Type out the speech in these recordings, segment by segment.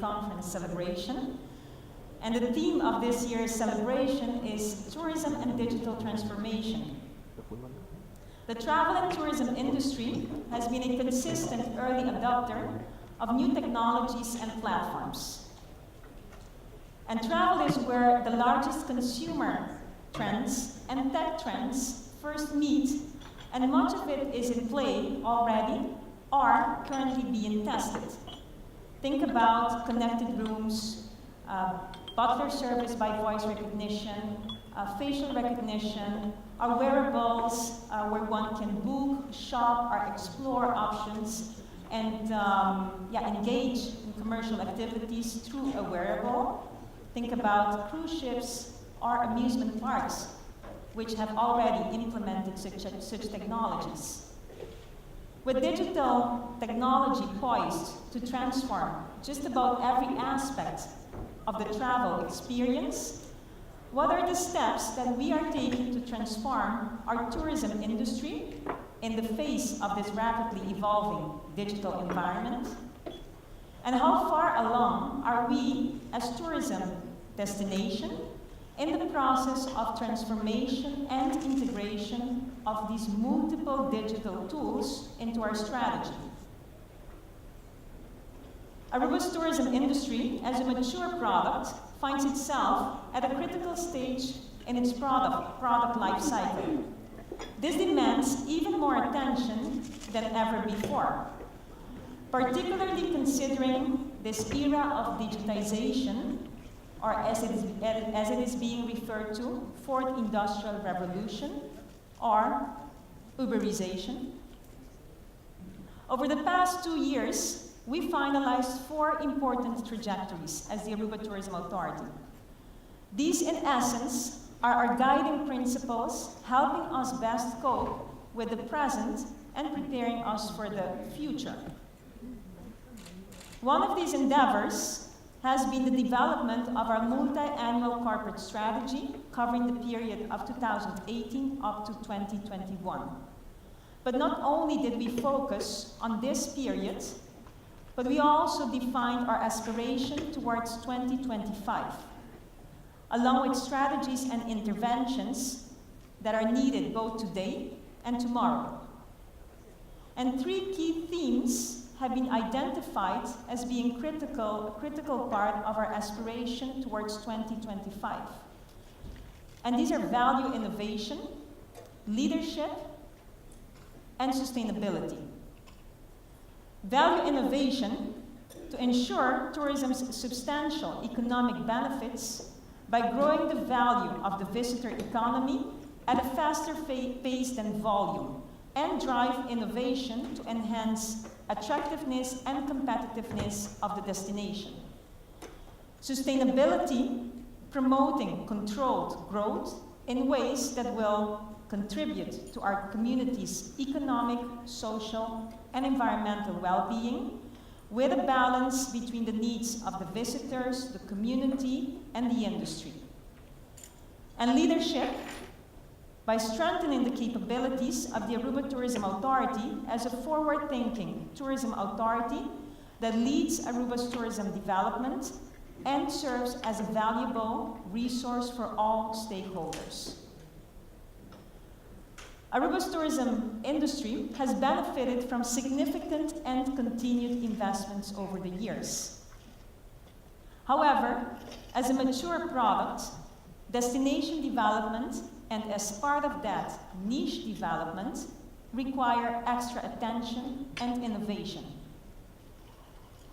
conference celebration. And the theme of this year's celebration is Tourism and Digital Transformation. The travel and tourism industry has been a consistent early adopter of new technologies and platforms. And travel is where the largest consumer trends and tech trends first meet, and much of it is in play already or currently being tested. Think about connected rooms, butler service by voice recognition, facial recognition, or wearables where one can book, shop, or explore options and engage in commercial activities through a wearable. Think about cruise ships or amusement parks, which have already implemented such technologies. With digital technology poised to transform just about every aspect of the travel experience, what are the steps that we are taking to transform our tourism industry in the face of this rapidly evolving digital environment? And how far along are we as tourism destination in the process of transformation and integration of these multiple digital tools into our strategy? Aruba's tourism industry, as a mature product, finds itself at a critical stage in its product life cycle. This demands even more attention than ever before, particularly considering this era of digitization, or as it is being referred to, Fourth Industrial Revolution, or Uberization. Over the past 2 years, we finalized 4 important trajectories as the Aruba Tourism Authority. These, in essence, are our guiding principles, helping us best cope with the present and preparing us for the future. One of these endeavors has been the development of our multi-annual corporate strategy covering the period of 2018 up to 2021. But not only did we focus on this period, but we also defined our aspiration towards 2025, along with strategies and interventions that are needed both today and tomorrow. And 3 key themes have been identified as being a critical part of our aspiration towards 2025. And these are value innovation, leadership, and sustainability. Value innovation to ensure tourism's substantial economic benefits by growing the value of the visitor economy at a faster pace than volume, and drive innovation to enhance attractiveness and competitiveness of the destination. Sustainability, promoting controlled growth in ways that will contribute to our community's economic, social, and environmental well-being, with a balance between the needs of the visitors, the community, and the industry. And leadership, by strengthening the capabilities of the Aruba Tourism Authority as a forward-thinking tourism authority that leads Aruba's tourism development and serves as a valuable resource for all stakeholders. Aruba's tourism industry has benefited from significant and continued investments over the years. However, as a mature product, destination development, and as part of that, niche development, require extra attention and innovation.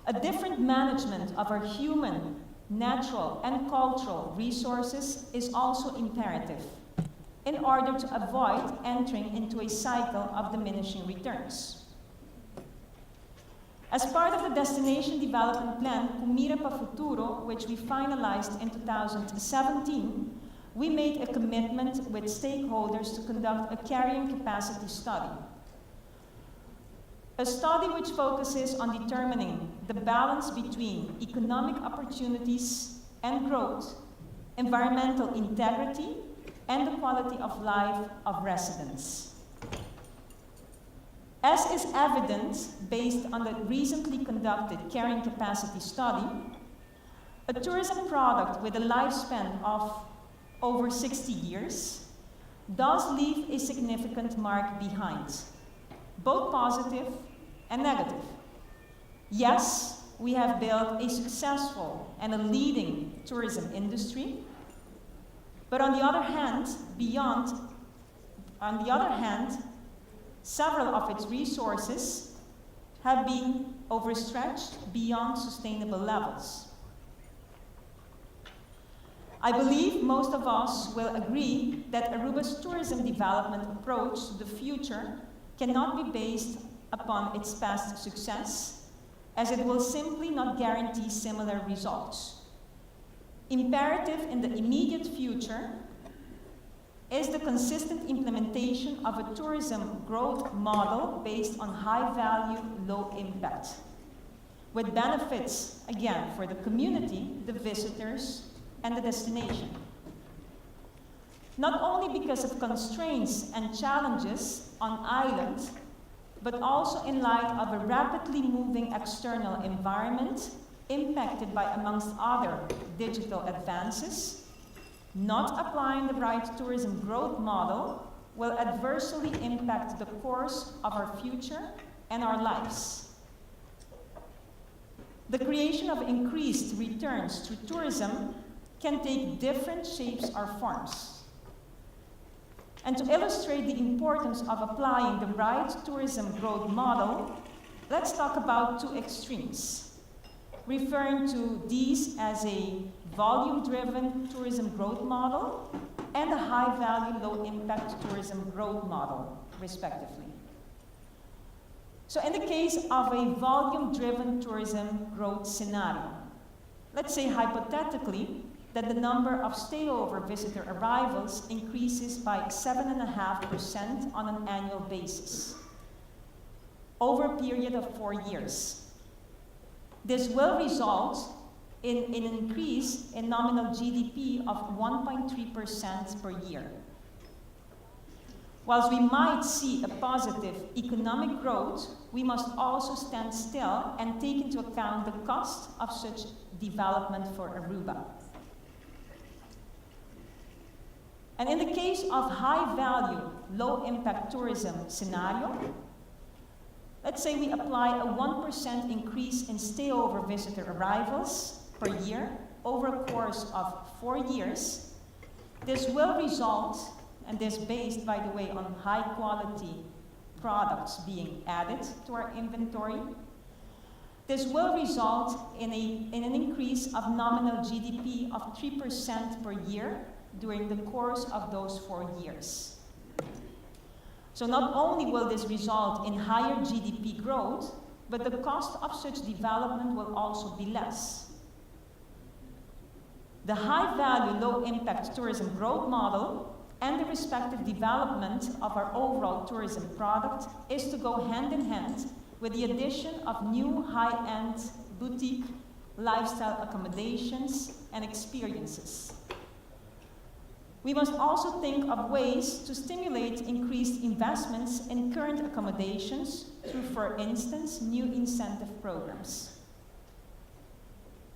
A different management of our human, natural, and cultural resources is also imperative in order to avoid entering into a cycle of diminishing returns. As part of the Destination Development Plan, Kumira pa Futuro, which we finalized in 2017, we made a commitment with stakeholders to conduct a carrying capacity study. A study which focuses on determining the balance between economic opportunities and growth, environmental integrity, and the quality of life of residents. As is evident based on the recently conducted carrying capacity study, A tourism product with a lifespan of over 60 years does leave a significant mark behind, both positive and negative. Yes, we have built a successful and a leading tourism industry, but on the other hand, several of its resources have been overstretched beyond sustainable levels. I believe most of us will agree that Aruba's tourism development approach to the future cannot be based upon its past success, as it will simply not guarantee similar results. Imperative in the immediate future is the consistent implementation of a tourism growth model based on high value, low impact, with benefits, again, for the community, the visitors, and the destination. Not only because of constraints and challenges on island, but also in light of a rapidly moving external environment impacted by, amongst other, digital advances. Not applying the right tourism growth model will adversely impact the course of our future and our lives. The creation of increased returns through tourism can take different shapes or forms. And to illustrate the importance of applying the right tourism growth model, let's talk about two extremes, referring to these as a volume-driven tourism growth model and a high-value, low-impact tourism growth model, respectively. So in the case of a volume-driven tourism growth scenario, let's say hypothetically that the number of stayover visitor arrivals increases by 7.5% on an annual basis over a period of 4 years. This will result in an increase in nominal GDP of 1.3% per year. Whilst we might see a positive economic growth, we must also stand still and take into account the cost of such development for Aruba. And in the case of high-value, low-impact tourism scenario, let's say we apply a 1% increase in stayover visitor arrivals per year over a course of 4 years. This will result, and this based, by the way, on high-quality products being added to our inventory, this will result in an increase of nominal GDP of 3% per year during the course of those 4 years. So not only will this result in higher GDP growth, but the cost of such development will also be less. The high-value, low-impact tourism growth model and the respective development of our overall tourism product is to go hand in hand with the addition of new high-end boutique lifestyle accommodations and experiences. We must also think of ways to stimulate increased investments in current accommodations through, for instance, new incentive programs.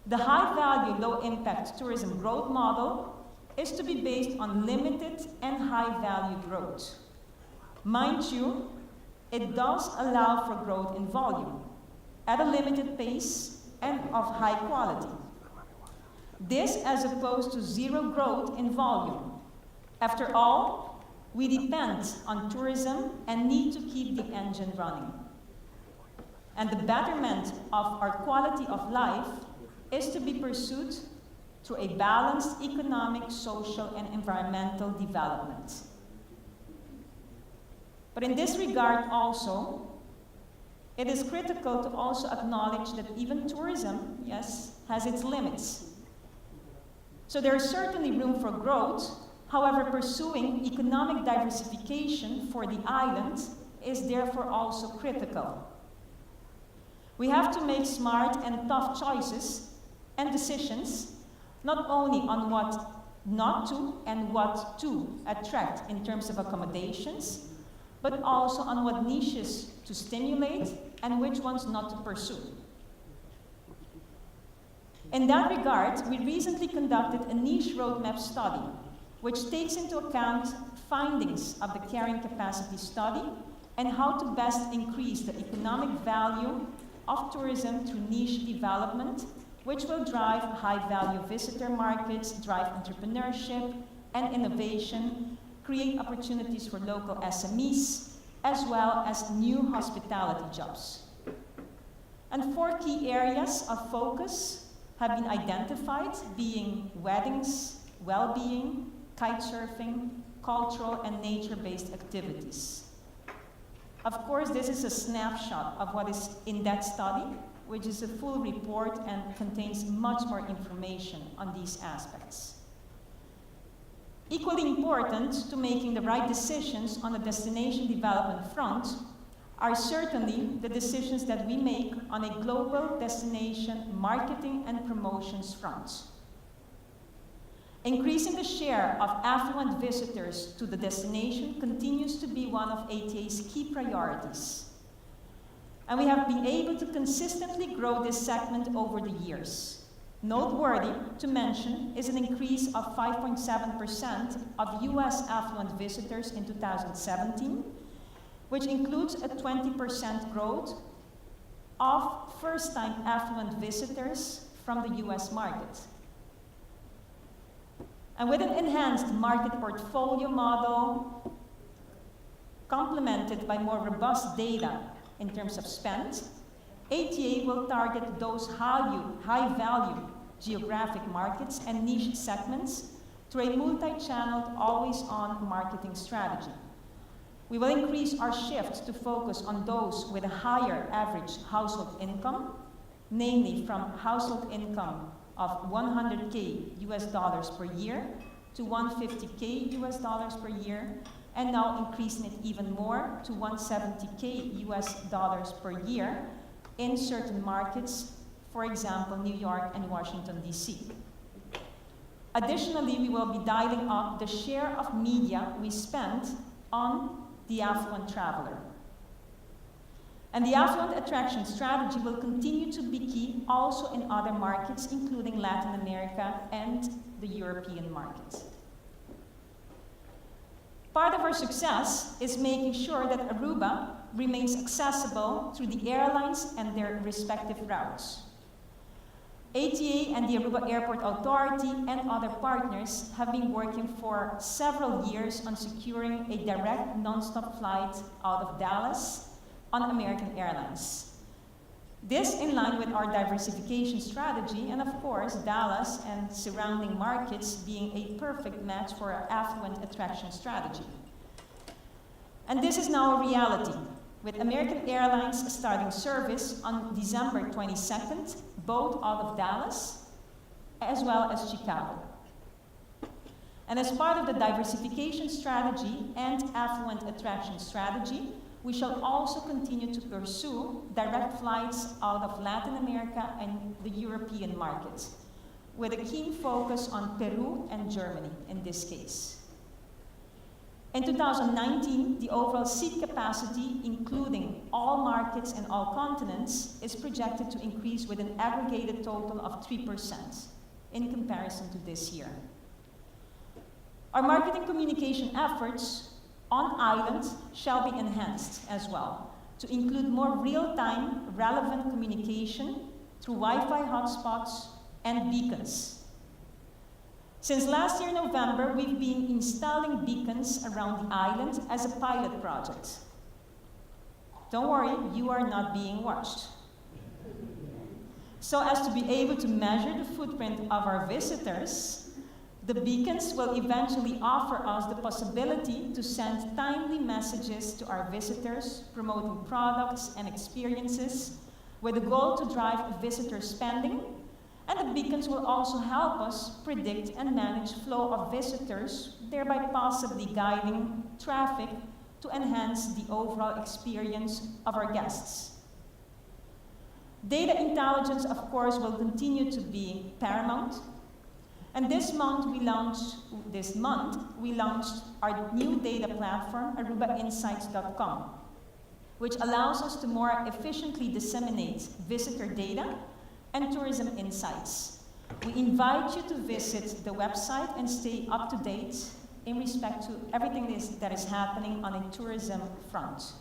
The high-value, low-impact tourism growth model is to be based on limited and high-value growth. Mind you, it does allow for growth in volume at a limited pace and of high quality. This as opposed to zero growth in volume. After all, we depend on tourism and need to keep the engine running. And the betterment of our quality of life is to be pursued through a balanced economic, social, and environmental development. But in this regard also, it is critical to also acknowledge that even tourism, yes, has its limits. So there is certainly room for growth. However, pursuing economic diversification for the island is therefore also critical. We have to make smart and tough choices and decisions, not only on what not to and what to attract in terms of accommodations, but also on what niches to stimulate and which ones not to pursue. In that regard, we recently conducted a niche roadmap study, which takes into account findings of the carrying capacity study and how to best increase the economic value of tourism through niche development, which will drive high-value visitor markets, drive entrepreneurship and innovation, create opportunities for local SMEs, as well as new hospitality jobs. And 4 key areas of focus have been identified, being weddings, well-being, kite surfing, cultural and nature-based activities. Of course, this is a snapshot of what is in that study, which is a full report and contains much more information on these aspects. Equally important to making the right decisions on the destination development front are certainly the decisions that we make on a global destination marketing and promotions front. Increasing the share of affluent visitors to the destination continues to be one of A.T.A's key priorities. And we have been able to consistently grow this segment over the years. Noteworthy to mention is an increase of 5.7% of US affluent visitors in 2017, which includes a 20% growth of first-time affluent visitors from the US market. And with an enhanced market portfolio model, complemented by more robust data in terms of spend, A.T.A will target those high-value geographic markets and niche segments through a multi-channeled, always-on marketing strategy. We will increase our shift to focus on those with a higher average household income, namely from household income of $100K US per year to $150K US per year, and now increasing it even more to $170K US per year in certain markets, for example, New York and Washington, D.C. Additionally, we will be dialing up the share of media we spend on the affluent traveler. And the affluent attraction strategy will continue to be key also in other markets, including Latin America and the European market. Part of our success is making sure that Aruba remains accessible through the airlines and their respective routes. A.T.A and the Aruba Airport Authority and other partners have been working for several years on securing a direct non-stop flight out of Dallas on American Airlines. This in line with our diversification strategy, and of course, Dallas and surrounding markets being a perfect match for our affluent attraction strategy. And this is now a reality, with American Airlines starting service on December 22nd, both out of Dallas, as well as Chicago. And as part of the diversification strategy and affluent attraction strategy, we shall also continue to pursue direct flights out of Latin America and the European markets, with a keen focus on Peru and Germany in this case. In 2019, the overall seat capacity, including all markets and all continents, is projected to increase with an aggregated total of 3% in comparison to this year. Our marketing communication efforts on island shall be enhanced as well, to include more real-time, relevant communication through Wi-Fi hotspots and beacons. Since last year, November, we've been installing beacons around the island as a pilot project. Don't worry, you are not being watched. So as to be able to measure the footprint of our visitors, the beacons will eventually offer us the possibility to send timely messages to our visitors, promoting products and experiences with the goal to drive visitor spending. And the beacons will also help us predict and manage flow of visitors, thereby possibly guiding traffic to enhance the overall experience of our guests. Data intelligence, of course, will continue to be paramount. And this month we launched our new data platform, ArubaInsights.com, which allows us to more efficiently disseminate visitor data and tourism insights, We invite you to visit the website and stay up to date in respect to everything that is happening on a tourism front.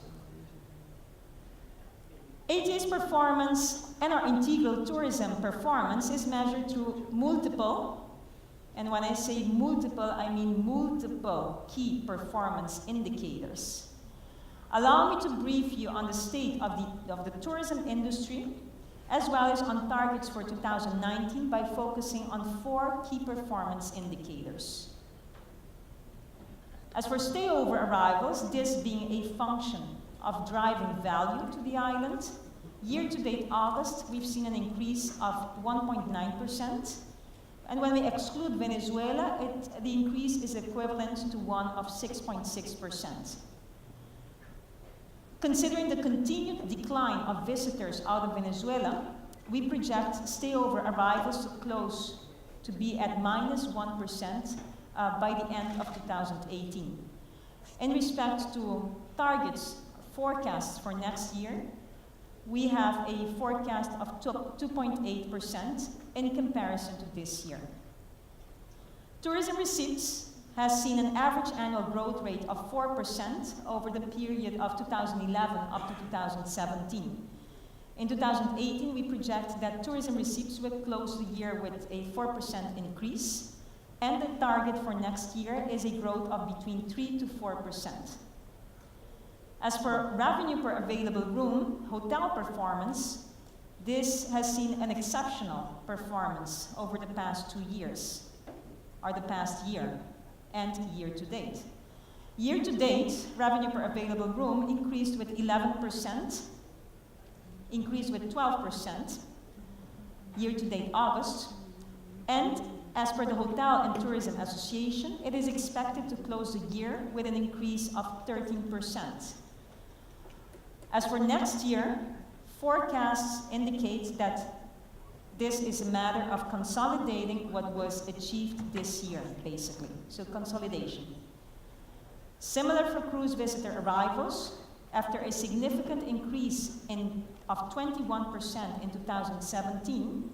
A.T.A's performance and our integral tourism performance is measured through multiple, and when I say multiple, I mean multiple key performance indicators. Allow me to brief you on the state of the tourism industry, as well as on targets for 2019 by focusing on 4 key performance indicators. As for stayover arrivals, this being a function of driving value to the island, year-to-date August, we've seen an increase of 1.9%. And when we exclude Venezuela, the increase is equivalent to one of 6.6%. Considering the continued decline of visitors out of Venezuela, we project stayover arrivals to be at -1% by the end of 2018. In respect to targets forecasts for next year, we have a forecast of 2.8% in comparison to this year. Tourism receipts has seen an average annual growth rate of 4% over the period of 2011 up to 2017. In 2018, we project that tourism receipts will close the year with a 4% increase, and the target for next year is a growth of between 3 to 4%. As for revenue per available room, hotel performance, this has seen an exceptional performance over the past 2 years, or the past year, and year-to-date. Year-to-date, revenue per available room increased with 11%, increased with 12%, year-to-date August, and as per the Hotel and Tourism Association, it is expected to close the year with an increase of 13%. As for next year, forecasts indicate that this is a matter of consolidating what was achieved this year, basically. So consolidation. Similar for cruise visitor arrivals, after a significant increase of 21% in 2017,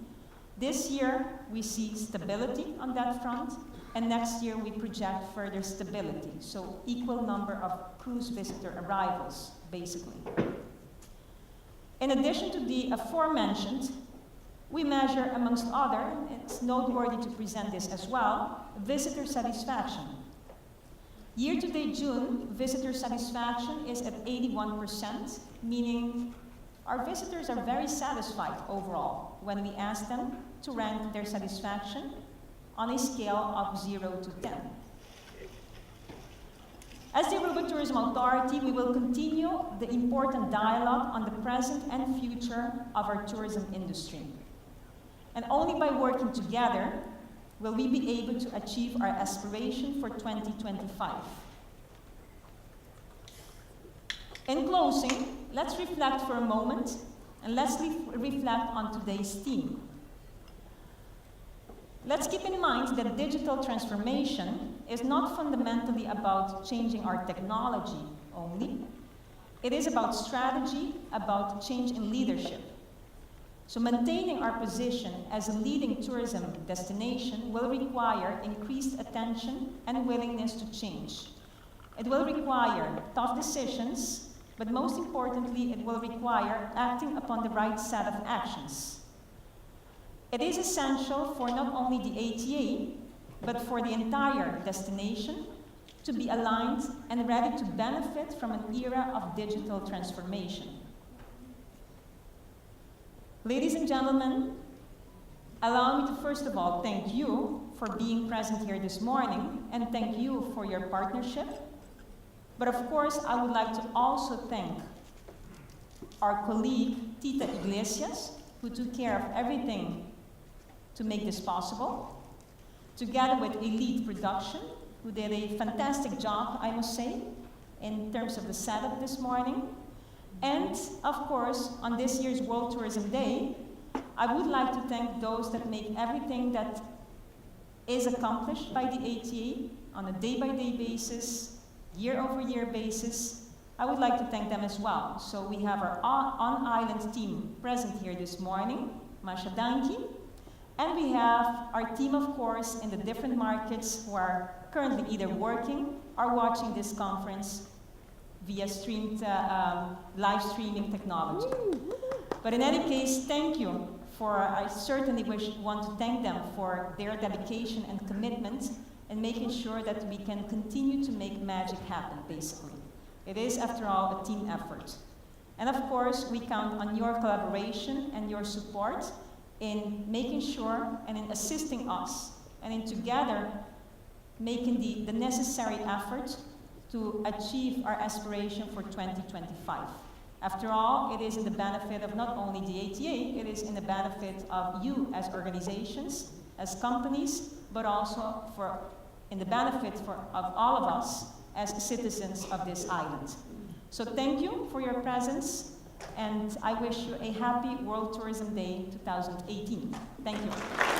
this year we see stability on that front, and next year we project further stability. So equal number of cruise visitor arrivals, basically. In addition to the aforementioned, we measure, amongst other, it's noteworthy to present this as well, visitor satisfaction. Year-to-date June, visitor satisfaction is at 81%, meaning our visitors are very satisfied overall when we ask them to rank their satisfaction on a scale of 0 to 10. As the Aruba Tourism Authority, we will continue the important dialogue on the present and future of our tourism industry. And only by working together will we be able to achieve our aspiration for 2025. In closing, let's reflect for a moment, and let's reflect on today's theme. Let's keep in mind that digital transformation is not fundamentally about changing our technology only. It is about strategy, about change in leadership. So maintaining our position as a leading tourism destination will require increased attention and willingness to change. It will require tough decisions, but most importantly, it will require acting upon the right set of actions. It is essential for not only the A.T.A, but for the entire destination to be aligned and ready to benefit from an era of digital transformation. Ladies and gentlemen, allow me to first of all thank you for being present here this morning, and thank you for your partnership. But of course, I would like to also thank our colleague, Tita Iglesias, who took care of everything to make this possible, together with Elite Production, who did a fantastic job, I must say, in terms of the setup this morning. And, of course, on this year's World Tourism Day, I would like to thank those that make everything that is accomplished by the A.T.A on a day-by-day basis, year-over-year basis. I would like to thank them as well. So we have our on-island team present here this morning, Masha Danki, And we have our team, of course, in the different markets who are currently either working or watching this conference via live streaming technology. But in any case, thank you I certainly want to thank them for their dedication and commitment in making sure that we can continue to make magic happen, basically. It is, after all, a team effort. And of course, we count on your collaboration and your support in making sure and in assisting us and in together making the necessary effort to achieve our aspiration for 2025. After all, it is in the benefit of not only the A.T.A, it is in the benefit of you as organizations, as companies, but also in the benefit of all of us as citizens of this island. So thank you for your presence, and I wish you a happy World Tourism Day 2018. Thank you.